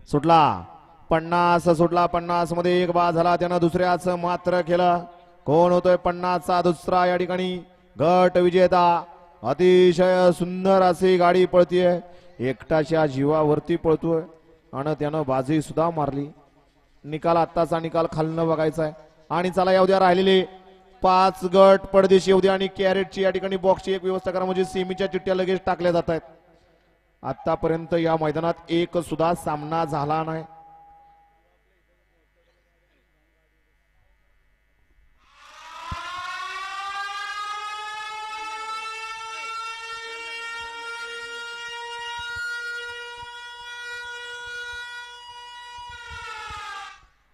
सुटला 50 सुटला 50 मध्ये एक बाद झाला त्यानं दुसऱ्याच मात्र केलं. कोण होतोय 50चा दुसरा या ठिकाणी गट विजेता. अतिशय सुंदर अशी गाडी पळतीये एकटाच्या जीवावरती पळतोय आणि त्यानं बाजी सुद्धा मारली. निकाल आत्ताचा निकाल खालनं बघायचा आहे आणि चला या उद्या राहिलेले 5 गट पडदेशी उद्या आणि कॅरेटची या ठिकाणी बॉक्सची एक व्यवस्था करा म्हणजे सेमीच्या चिठ्ठ्या लगेच टाकल्या जात आहेत. आतापर्यंत या मैदानात एक सुद्धा सामना झाला नाही.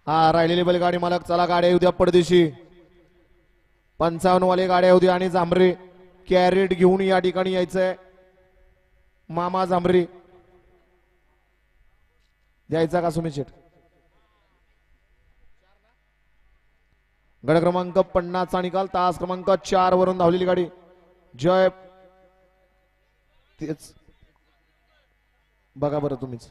हा राहिलेली बैलगाडी मालक चला गाड्या उद्या पडदेशी 55 वाले गाड्या उद्या आणि जांभरे कॅरेट घेऊन या ठिकाणी यायचंय. मामा जांभरे द्यायचा का सुमित शेठ. गड क्रमांक 50 चा निकाल तास क्रमांक 4 वरून धावलेली गाडी जय तेच बघा बरं तुम्हीच.